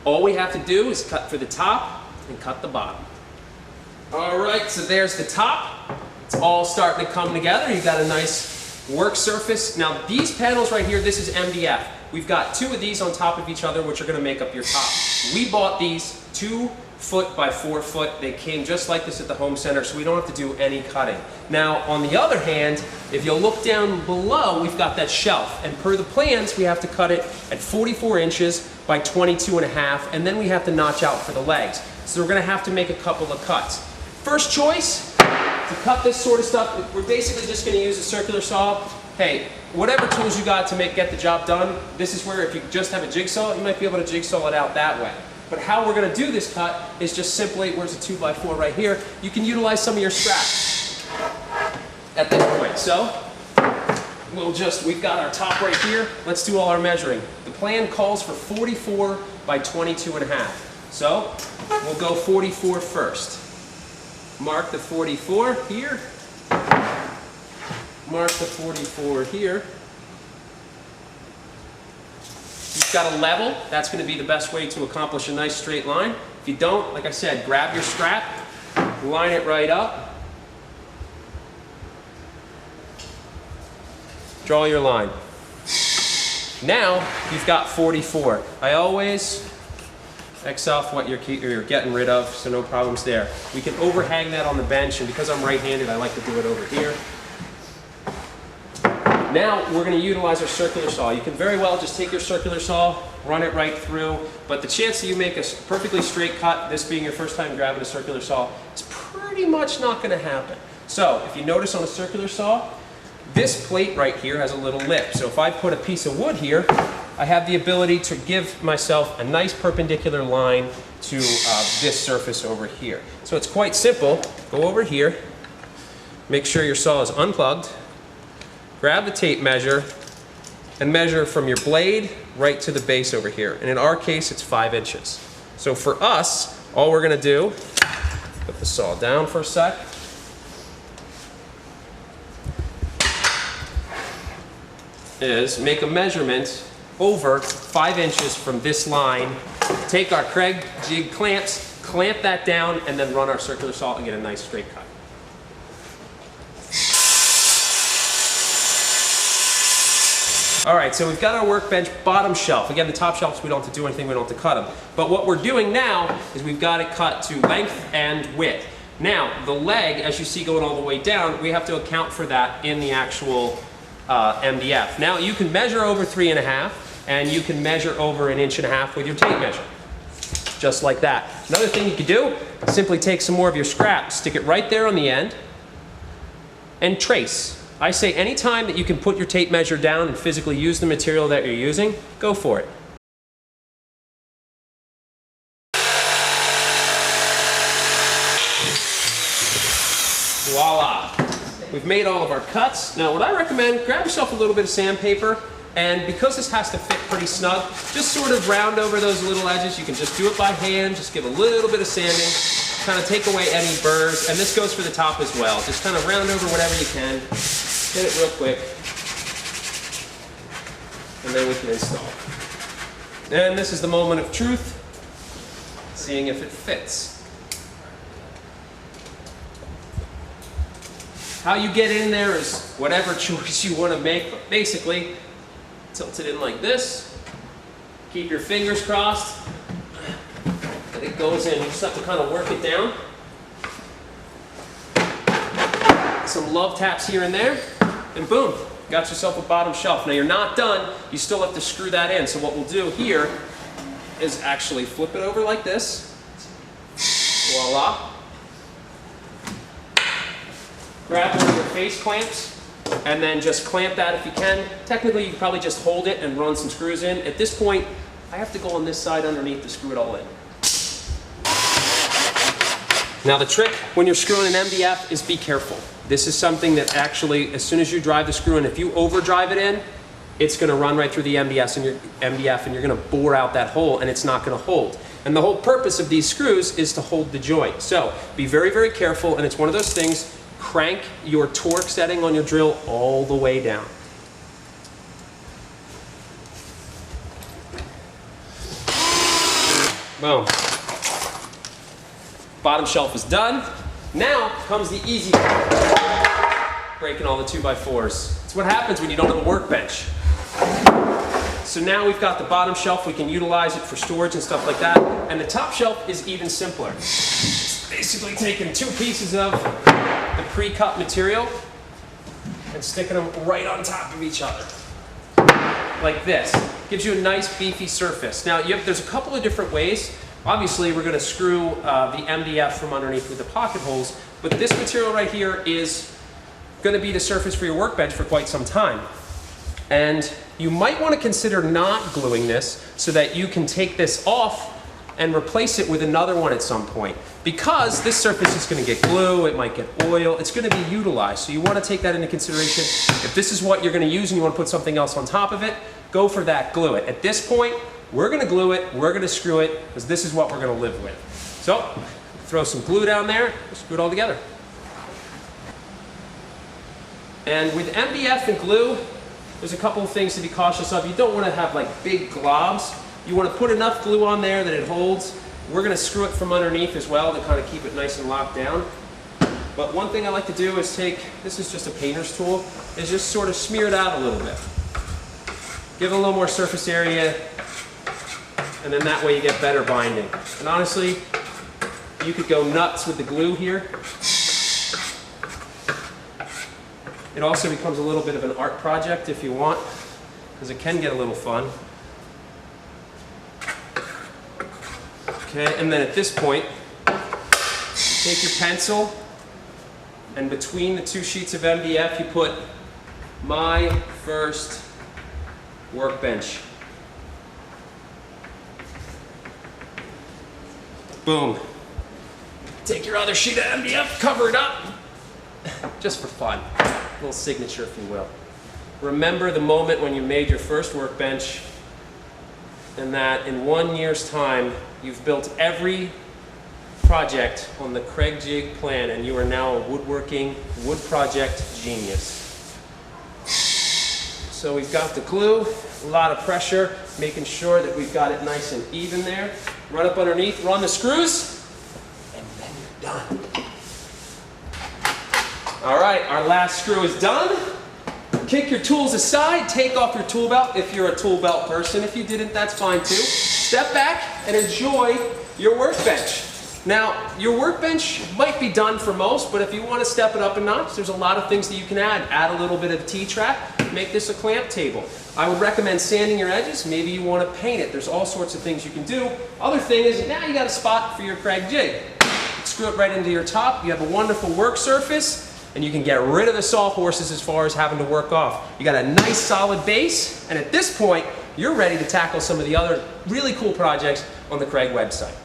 All we have to do is cut for the top and cut the bottom. All right, so there's the top. It's all starting to come together. You got a nice work surface. Now these panels right here, this is MDF. We've got 2 of these on top of each other, which are gonna make up your top. We bought these 2 foot by 4 foot. They came just like this at the home center, so we don't have to do any cutting. Now, on the other hand, if you look down below, we've got that shelf. And per the plans, we have to cut it at 44 inches by 22.5, and then we have to notch out for the legs. So we're gonna have to make a couple of cuts. First choice, to cut this sort of stuff, we're basically just gonna use a circular saw. Hey, whatever tools you got to get the job done, this is where if you just have a jigsaw, you might be able to jigsaw it out that way. But how we're gonna do this cut is just simply, where's the 2x4 right here, you can utilize some of your scraps at this point. So, we've got our top right here, let's do all our measuring. The plan calls for 44 by 22.5. So, we'll go 44 first. Mark the 44 here. Mark the 44 here. You've got a level. That's going to be the best way to accomplish a nice straight line. If you don't, like I said, grab your scrap, line it right up, draw your line. Now you've got 44. I always X off what you're getting rid of, so no problems there. We can overhang that on the bench, and because I'm right-handed, I like to do it over here. Now we're going to utilize our circular saw. You can very well just take your circular saw, run it right through, but the chance that you make a perfectly straight cut, this being your first time grabbing a circular saw, is pretty much not going to happen. So if you notice on a circular saw, this plate right here has a little lip. So if I put a piece of wood here, I have the ability to give myself a nice perpendicular line to this surface over here. So it's quite simple. Go over here, make sure your saw is unplugged, grab the tape measure, and measure from your blade right to the base over here. And in our case, it's 5 inches. So for us, all we're gonna do, put the saw down for a sec. Is make a measurement over 5 inches from this line. Take our Kreg Jig clamps, clamp that down, and then run our circular saw and get a nice straight cut. All right, so we've got our workbench bottom shelf. Again, the top shelves, we don't have to do anything, we don't have to cut them. But what we're doing now is we've got it cut to length and width. Now, the leg, as you see going all the way down, we have to account for that in the actual MDF. Now, you can measure over 3.5, and you can measure over 1.5 inches with your tape measure. Just like that. Another thing you could do, simply take some more of your scrap, stick it right there on the end, and trace. I say anytime that you can put your tape measure down and physically use the material that you're using, go for it. Voila! We've made all of our cuts. Now what I recommend, grab yourself a little bit of sandpaper, and because this has to fit pretty snug, just sort of round over those little edges. You can just do it by hand, just give a little bit of sanding, kind of take away any burrs, and this goes for the top as well. Just kind of round over whatever you can, hit it real quick, and then we can install. And this is the moment of truth, seeing if it fits. How you get in there is whatever choice you want to make, but basically, tilt it in like this, keep your fingers crossed, and it goes in. You just have to kind of work it down. Some love taps here and there, and boom, got yourself a bottom shelf. Now you're not done, you still have to screw that in. So what we'll do here is actually flip it over like this, voila. Grab one of your face clamps, and then just clamp that if you can. Technically, you can probably just hold it and run some screws in. At this point, I have to go on this side underneath to screw it all in. Now the trick when you're screwing an MDF is be careful. This is something that actually, as soon as you drive the screw in, if you overdrive it in, it's going to run right through the MDF and you're going to bore out that hole, and it's not going to hold. And the whole purpose of these screws is to hold the joint. So be very, very careful, and it's one of those things. Crank your torque setting on your drill all the way down. Boom. Bottom shelf is done. Now comes the easy part. Breaking all the 2x4s. It's what happens when you don't have a workbench. So now we've got the bottom shelf, we can utilize it for storage and stuff like that. And the top shelf is even simpler. It's basically taking two pieces of the pre-cut material and sticking them right on top of each other. Like this. Gives you a nice beefy surface. Now there's a couple of different ways. Obviously we're going to screw the MDF from underneath with the pocket holes, but this material right here is going to be the surface for your workbench for quite some time. And you might want to consider not gluing this so that you can take this off and replace it with another one at some point. Because this surface is going to get glue, it might get oil, it's going to be utilized. So you want to take that into consideration. If this is what you're going to use and you want to put something else on top of it, go for that, glue it. At this point, we're going to glue it, we're going to screw it, because this is what we're going to live with. So, throw some glue down there, screw it all together. And with MDF and glue, there's a couple of things to be cautious of. You don't want to have like big globs. You want to put enough glue on there that it holds. We're going to screw it from underneath as well to kind of keep it nice and locked down. But one thing I like to do is this is just a painter's tool, is just sort of smear it out a little bit. Give it a little more surface area, and then that way you get better binding. And honestly, you could go nuts with the glue here. It also becomes a little bit of an art project if you want, because it can get a little fun. Okay, and then at this point, take your pencil, and between the two sheets of MDF, you put my first workbench. Boom. Take your other sheet of MDF, cover it up, just for fun. A little signature, if you will. Remember the moment when you made your first workbench, and that in 1 year's time, you've built every project on the Kreg Jig plan, and you are now a woodworking, wood project genius. So we've got the glue, a lot of pressure, making sure that we've got it nice and even there. Run up underneath, run the screws, and then you're done. All right, our last screw is done. Kick your tools aside, take off your tool belt if you're a tool belt person. If you didn't, that's fine too. Step back and enjoy your workbench. Now, your workbench might be done for most, but if you want to step it up a notch, there's a lot of things that you can add. Add a little bit of T-track, make this a clamp table. I would recommend sanding your edges. Maybe you want to paint it. There's all sorts of things you can do. Other thing is, now you got a spot for your Kreg Jig. Screw it right into your top. You have a wonderful work surface, and you can get rid of the sawhorses as far as having to work off. You got a nice solid base, and at this point, you're ready to tackle some of the other really cool projects on the Kreg website.